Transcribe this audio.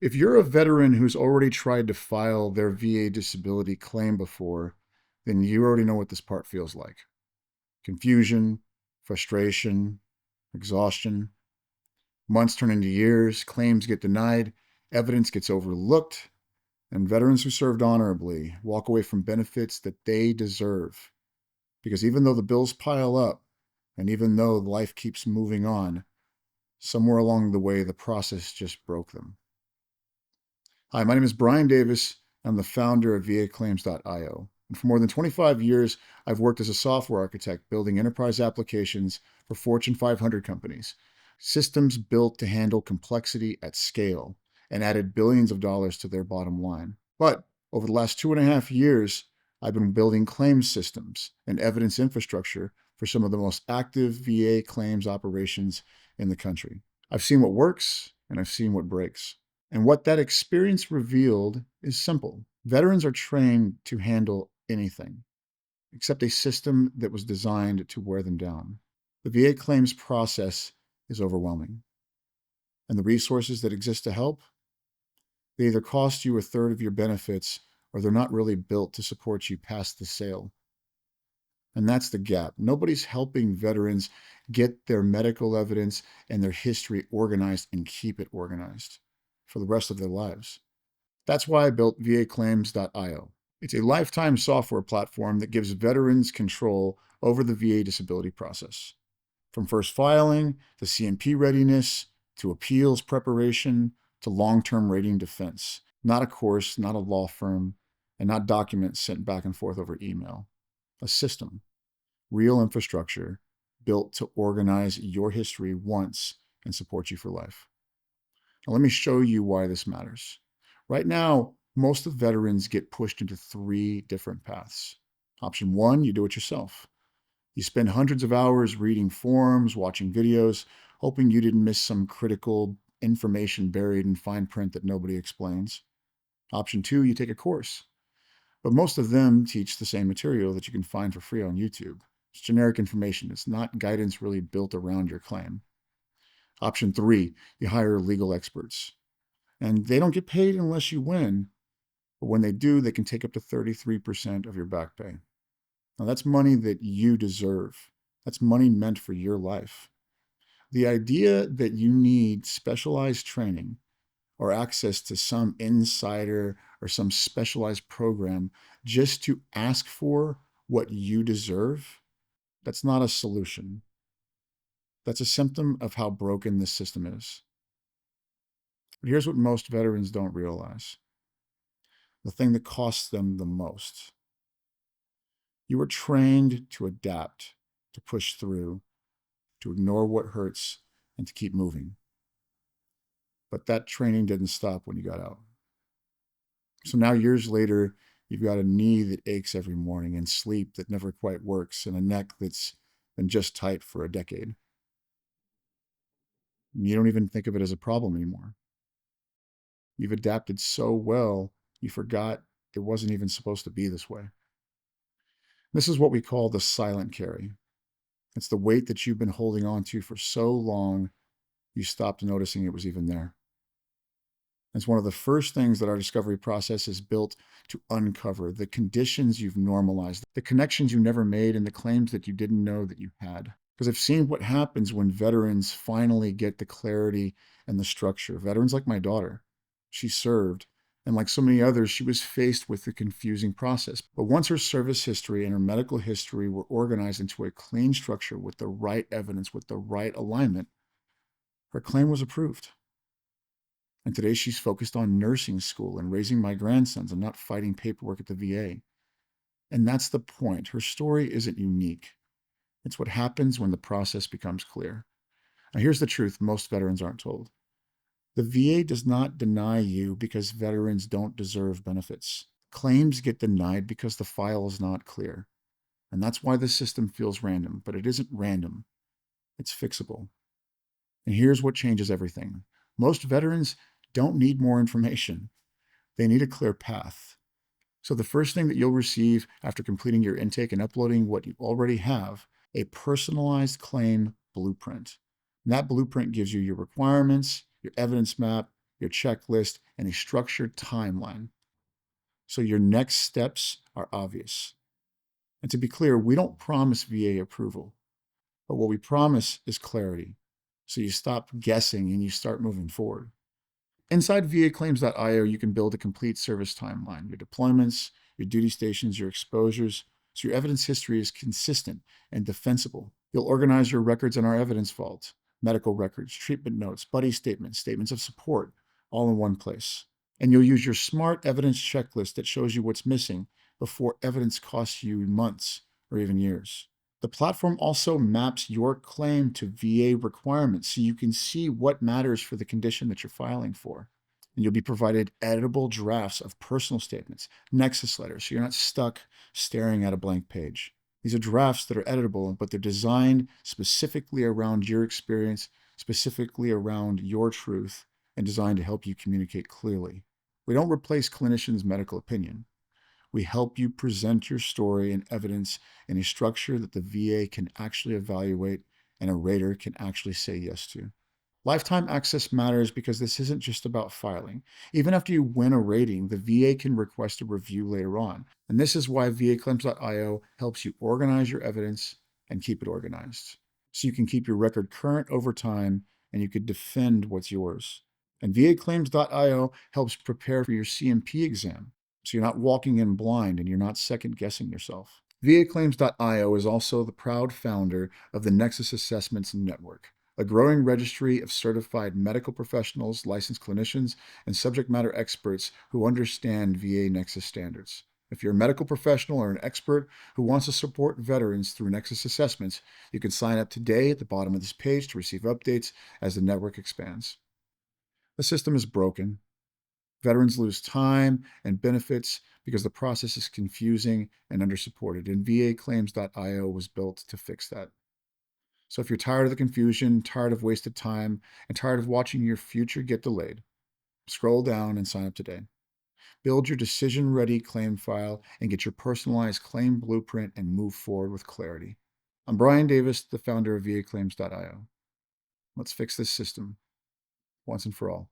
If you're a veteran who's already tried to file their VA disability claim before, then you already know what this part feels like. Confusion, frustration, exhaustion. Months turn into years, claims get denied, evidence gets overlooked, and veterans who served honorably walk away from benefits that they deserve. Because even though the bills pile up, and even though life keeps moving on, somewhere along the way, the process just broke them. Hi, my name is Bryan Davis. I'm the founder of vaclaims.io. And for more than 25 years, I've worked as a software architect building enterprise applications for Fortune 500 companies, systems built to handle complexity at scale and added billions of dollars to their bottom line. But over the last 2.5 years, I've been building claims systems and evidence infrastructure for some of the most active VA claims operations in the country. I've seen what works and I've seen what breaks. And what that experience revealed is simple. Veterans are trained to handle anything except a system that was designed to wear them down. The VA claims process is overwhelming. And the resources that exist to help, they either cost you a third of your benefits or they're not really built to support you past the sale. And that's the gap. Nobody's helping veterans get their medical evidence and their history organized and keep it organized for the rest of their lives. That's why I built vaclaims.io. It's a lifetime software platform that gives veterans control over the VA disability process. From first filing to CMP readiness to appeals preparation to long-term rating defense. Not a course, not a law firm, and not documents sent back and forth over email. A system, real infrastructure built to organize your history once and support you for life. Now, let me show you why this matters. Right now, most of veterans get pushed into 3 different paths. Option 1, you do it yourself. You spend hundreds of hours reading forums, watching videos, hoping you didn't miss some critical information buried in fine print that nobody explains. Option 2, you take a course. But most of them teach the same material that you can find for free on YouTube. It's generic information. It's not guidance really built around your claim. Option 3, you hire legal experts. And they don't get paid unless you win. But when they do, they can take up to 33% of your back pay. Now, that's money that you deserve. That's money meant for your life. The idea that you need specialized training or access to some insider or some specialized program just to ask for what you deserve, that's not a solution. That's a symptom of how broken this system is. But here's what most veterans don't realize. The thing that costs them the most. You were trained to adapt, to push through, to ignore what hurts, and to keep moving. But that training didn't stop when you got out. So now, years later, you've got a knee that aches every morning, and sleep that never quite works, and a neck that's been just tight for a decade. And you don't even think of it as a problem anymore. You've adapted so well, you forgot it wasn't even supposed to be this way. This is what we call the silent carry. It's the weight that you've been holding on to for so long, you stopped noticing it was even there. It's one of the first things that our discovery process is built to uncover: the conditions you've normalized, the connections you never made, and the claims that you didn't know that you had. Because I've seen what happens when veterans finally get the clarity and the structure. Veterans like my daughter, she served, and like so many others, she was faced with the confusing process. But once her service history and her medical history were organized into a clean structure with the right evidence, with the right alignment, her claim was approved. And today she's focused on nursing school and raising my grandsons and not fighting paperwork at the VA. And that's the point. Her story isn't unique. It's what happens when the process becomes clear. Now, here's the truth most veterans aren't told. The VA does not deny you because veterans don't deserve benefits. Claims get denied because the file is not clear. And that's why the system feels random, but it isn't random. It's fixable. And here's what changes everything. Most veterans don't need more information. They need a clear path. So the first thing that you'll receive after completing your intake and uploading what you already have, a personalized claim blueprint. And that blueprint gives you your requirements, your evidence map, your checklist, and a structured timeline. So your next steps are obvious. And to be clear, we don't promise VA approval, but what we promise is clarity. So you stop guessing and you start moving forward. Inside vaclaims.io, you can build a complete service timeline, your deployments, your duty stations, your exposures, so your evidence history is consistent and defensible. You'll organize your records in our evidence vault, medical records, treatment notes, buddy statements, statements of support, all in one place. And you'll use your smart evidence checklist that shows you what's missing before evidence costs you months or even years. The platform also maps your claim to VA requirements so you can see what matters for the condition that you're filing for. And you'll be provided editable drafts of personal statements, nexus letters, so you're not stuck staring at a blank page. These are drafts that are editable, but they're designed specifically around your experience, specifically around your truth, and designed to help you communicate clearly. We don't replace clinicians' medical opinion. We help you present your story and evidence in a structure that the VA can actually evaluate and a rater can actually say yes to. Lifetime access matters because this isn't just about filing. Even after you win a rating, the VA can request a review later on. And this is why vaclaims.io helps you organize your evidence and keep it organized. So you can keep your record current over time and you can defend what's yours. And vaclaims.io helps prepare for your CMP exam. So you're not walking in blind and you're not second guessing yourself. vaclaims.io is also the proud founder of the Nexus Assessments Network, a growing registry of certified medical professionals, licensed clinicians, and subject matter experts who understand VA Nexus standards. If you're a medical professional or an expert who wants to support veterans through Nexus assessments, you can sign up today at the bottom of this page to receive updates as the network expands. The system is broken. Veterans lose time and benefits because the process is confusing and undersupported, and vaclaims.io was built to fix that. So if you're tired of the confusion, tired of wasted time, and tired of watching your future get delayed, scroll down and sign up today. Build your decision-ready claim file and get your personalized claim blueprint and move forward with clarity. I'm Bryan Davis, the founder of vaclaims.io. Let's fix this system once and for all.